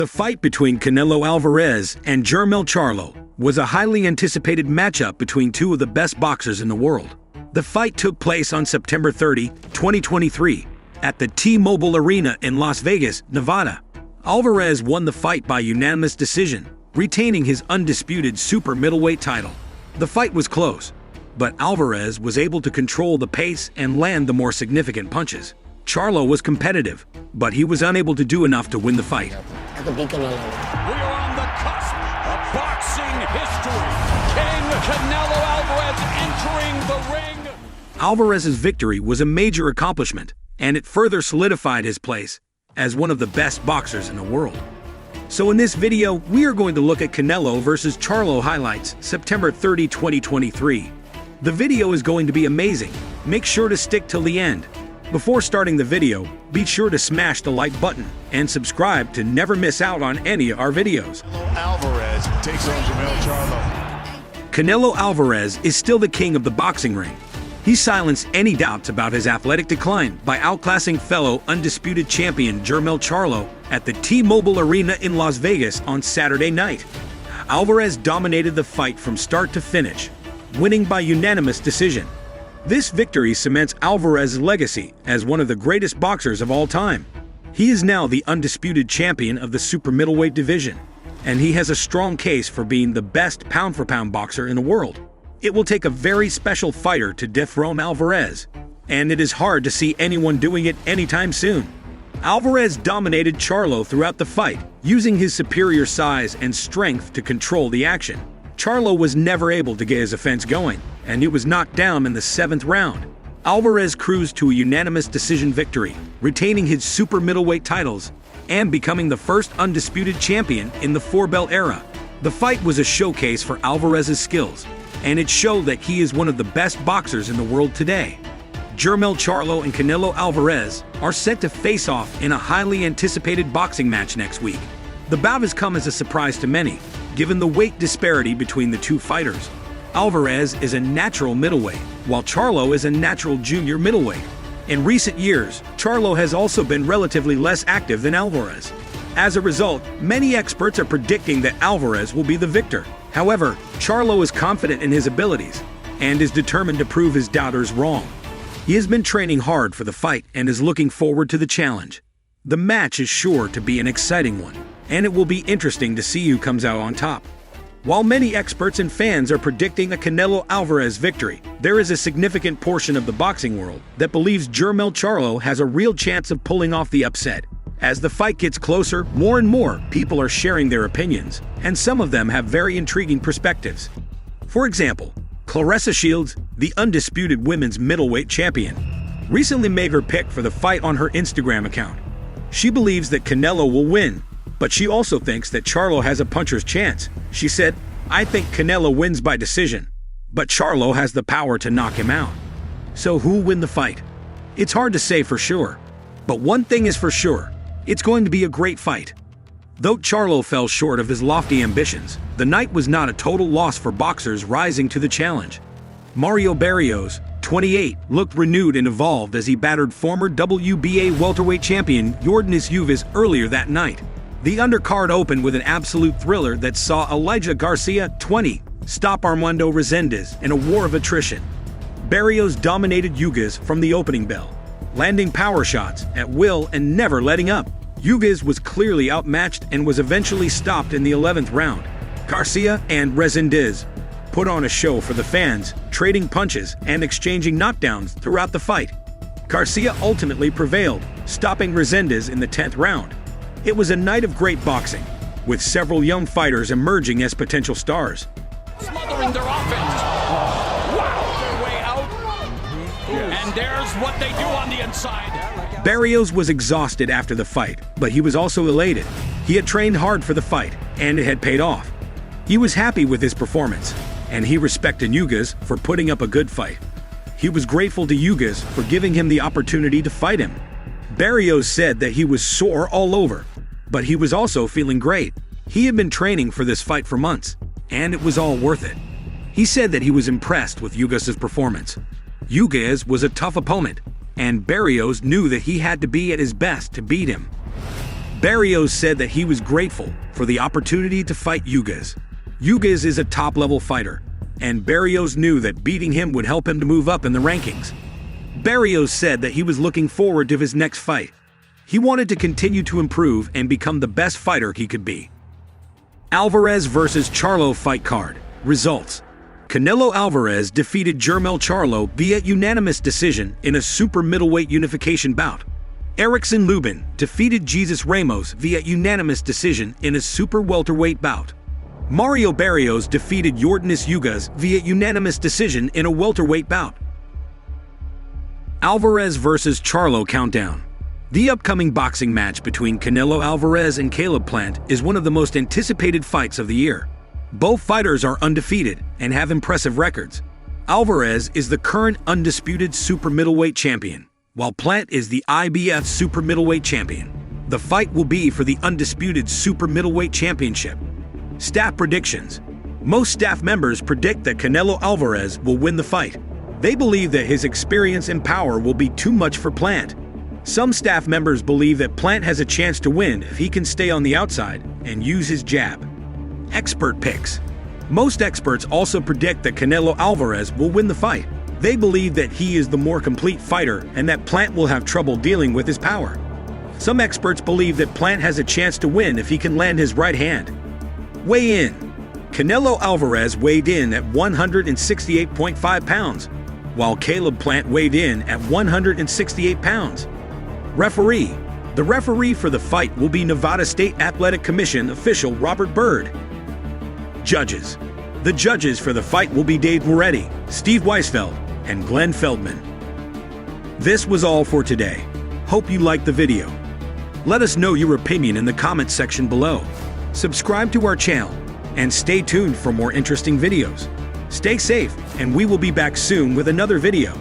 The fight between Canelo Alverez and Jermell Charlo was a highly anticipated matchup between two of the best boxers in the world. The fight took place on September 30, 2023, at the T-Mobile Arena in Las Vegas, Nevada. Alverez won the fight by unanimous decision, retaining his undisputed super middleweight title. The fight was close, but Alverez was able to control the pace and land the more significant punches. Charlo was competitive, but he was unable to do enough to win the fight. We are on the cusp of boxing history. King Canelo Alverez entering the ring. Alvarez's victory was a major accomplishment, and it further solidified his place as one of the best boxers in the world. So in this video, we are going to look at Canelo versus Charlo highlights, September 30, 2023. The video is going to be amazing. Make sure to stick till the end. Before starting the video, be sure to smash the like button and subscribe to never miss out on any of our videos. Alvarez takes on Jermell Charlo. Canelo Alvarez is still the king of the boxing ring. He silenced any doubts about his athletic decline by outclassing fellow undisputed champion Jermell Charlo at the T-Mobile Arena in Las Vegas on Saturday night. Alvarez dominated the fight from start to finish, winning by unanimous decision. This victory cements Alvarez's legacy as one of the greatest boxers of all time. He is now the undisputed champion of the super middleweight division, and he has a strong case for being the best pound-for-pound boxer in the world. It will take a very special fighter to dethrone Alvarez, and it is hard to see anyone doing it anytime soon. Alvarez dominated Charlo throughout the fight, using his superior size and strength to control the action. Charlo was never able to get his offense going, and he was knocked down in the 7th round. Alvarez cruised to a unanimous decision victory, retaining his super middleweight titles and becoming the first undisputed champion in the four-belt era. The fight was a showcase for Alvarez's skills, and it showed that he is one of the best boxers in the world today. Jermell Charlo and Canelo Alvarez are set to face off in a highly anticipated boxing match next week. The bout has come as a surprise to many, given the weight disparity between the two fighters. Alvarez is a natural middleweight, while Charlo is a natural junior middleweight. In recent years, Charlo has also been relatively less active than Alvarez. As a result, many experts are predicting that Alvarez will be the victor. However, Charlo is confident in his abilities and is determined to prove his doubters wrong. He has been training hard for the fight and is looking forward to the challenge. The match is sure to be an exciting one, and it will be interesting to see who comes out on top. While many experts and fans are predicting a Canelo Alvarez victory, there is a significant portion of the boxing world that believes Jermell Charlo has a real chance of pulling off the upset. As the fight gets closer, more and more people are sharing their opinions, and some of them have very intriguing perspectives. For example, Claressa Shields, the undisputed women's middleweight champion, recently made her pick for the fight on her Instagram account. She believes that Canelo will win, but she also thinks that Charlo has a puncher's chance. She said, "I think Canelo wins by decision, but Charlo has the power to knock him out." So who will win the fight? It's hard to say for sure, but one thing is for sure, it's going to be a great fight. Though Charlo fell short of his lofty ambitions, the night was not a total loss for boxers rising to the challenge. Mario Barrios, 28, looked renewed and evolved as he battered former WBA welterweight champion Yordenis Ugas earlier that night. The undercard opened with an absolute thriller that saw Elijah Garcia, 20, stop Armando Reséndez in a war of attrition. Barrios dominated Ugas from the opening bell, landing power shots at will and never letting up. Ugas was clearly outmatched and was eventually stopped in the 11th round. Garcia and Reséndez put on a show for the fans, trading punches and exchanging knockdowns throughout the fight. Garcia ultimately prevailed, stopping Reséndez in the 10th round. It was a night of great boxing, with several young fighters emerging as potential stars. Smothering their offense. Wow, their way out. And there's what they do on the inside. Barrios was exhausted after the fight, but he was also elated. He had trained hard for the fight, and it had paid off. He was happy with his performance, and he respected Ugas for putting up a good fight. He was grateful to Ugas for giving him the opportunity to fight him. Barrios said that he was sore all over, but he was also feeling great. He had been training for this fight for months, and it was all worth it. He said that he was impressed with Ugas' performance. Ugas was a tough opponent, and Barrios knew that he had to be at his best to beat him. Barrios said that he was grateful for the opportunity to fight Ugas. Ugas is a top-level fighter, and Barrios knew that beating him would help him to move up in the rankings. Barrios said that he was looking forward to his next fight. He wanted to continue to improve and become the best fighter he could be. Alvarez vs. Charlo fight card. Results. Canelo Alvarez defeated Jermell Charlo via unanimous decision in a super middleweight unification bout. Erickson Lubin defeated Jesus Ramos via unanimous decision in a super welterweight bout. Mario Barrios defeated Yordenis Ugas via unanimous decision in a welterweight bout. Alvarez vs. Charlo countdown. The upcoming boxing match between Canelo Alvarez and Caleb Plant is one of the most anticipated fights of the year. Both fighters are undefeated and have impressive records. Alvarez is the current undisputed super middleweight champion, while Plant is the IBF super middleweight champion. The fight will be for the undisputed super middleweight championship. Staff predictions. Most staff members predict that Canelo Alvarez will win the fight. They believe that his experience and power will be too much for Plant. Some staff members believe that Plant has a chance to win if he can stay on the outside and use his jab. Expert picks. Most experts also predict that Canelo Alvarez will win the fight. They believe that he is the more complete fighter and that Plant will have trouble dealing with his power. Some experts believe that Plant has a chance to win if he can land his right hand. Weigh in. Canelo Alvarez weighed in at 168.5 pounds, while Caleb Plant weighed in at 168 pounds. Referee. The referee for the fight will be Nevada State Athletic Commission official Robert Byrd. Judges. The judges for the fight will be Dave Moretti, Steve Weisfeld, and Glenn Feldman. This was all for today. Hope you liked the video. Let us know your opinion in the comments section below. Subscribe to our channel and stay tuned for more interesting videos. Stay safe, and we will be back soon with another video.